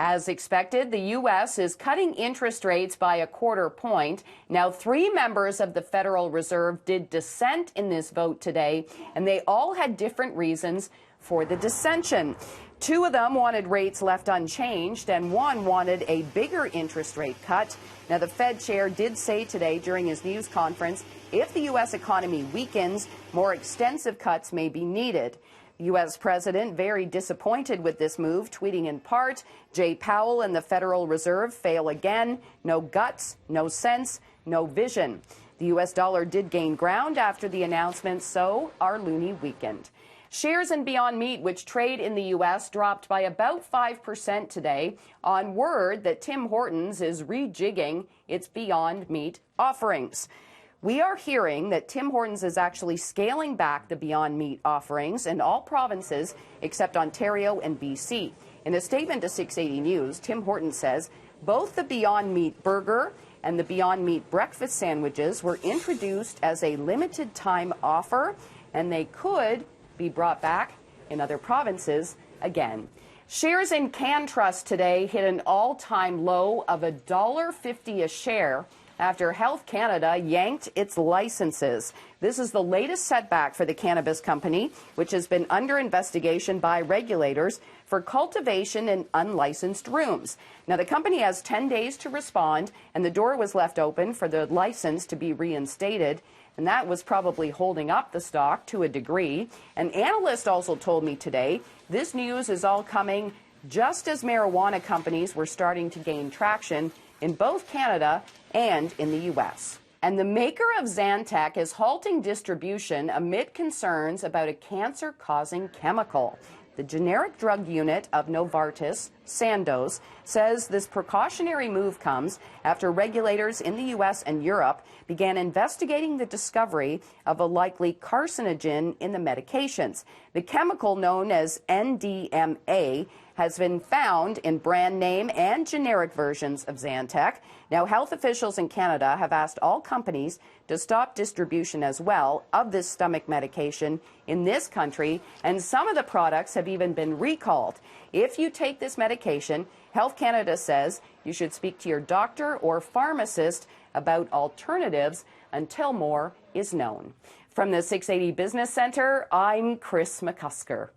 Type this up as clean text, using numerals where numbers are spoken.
As expected, the U.S. is cutting interest rates by a quarter point. Now, 3 members of the Federal Reserve did dissent in this vote today, and they all had different reasons for the dissension. 2 of them wanted rates left unchanged, and 1 wanted a bigger interest rate cut. Now, the Fed chair did say today during his news conference, if the U.S. economy weakens, more extensive cuts may be needed. The U.S. president very disappointed with this move, tweeting in part, Jay Powell and the Federal Reserve fail again. No guts, no sense, no vision. The U.S. dollar did gain ground after the announcement, so our loonie weakened. Shares in Beyond Meat, which trade in the U.S., dropped by about 5% today on word that Tim Hortons is rejigging its Beyond Meat offerings. We are hearing that Tim Hortons is actually scaling back the Beyond Meat offerings in all provinces except Ontario and BC. In a statement to 680 News, Tim Hortons says both the Beyond Meat burger and the Beyond Meat breakfast sandwiches were introduced as a limited time offer, and they could be brought back in other provinces again. Shares in CanTrust today hit an all-time low of $1.50 a share after Health Canada yanked its licenses. This is the latest setback for the cannabis company, which has been under investigation by regulators for cultivation in unlicensed rooms. Now, the company has 10 days to respond, and the door was left open for the license to be reinstated. And that was probably holding up the stock to a degree. An analyst also told me today this news is all coming just as marijuana companies were starting to gain traction in both Canada and in the U.S. And the maker of Zantac is halting distribution amid concerns about a cancer-causing chemical. The generic drug unit of Novartis, Sandoz, says this precautionary move comes after regulators in the U.S. and Europe began investigating the discovery of a likely carcinogen in the medications. The chemical, known as NDMA, has been found in brand name and generic versions of Zantac. Now, health officials in Canada have asked all companies to stop distribution as well of this stomach medication in this country, and some of the products have even been recalled. If you take this medication, Health Canada says you should speak to your doctor or pharmacist about alternatives until more is known. From the 680 Business Center, I'm Kris McCucker.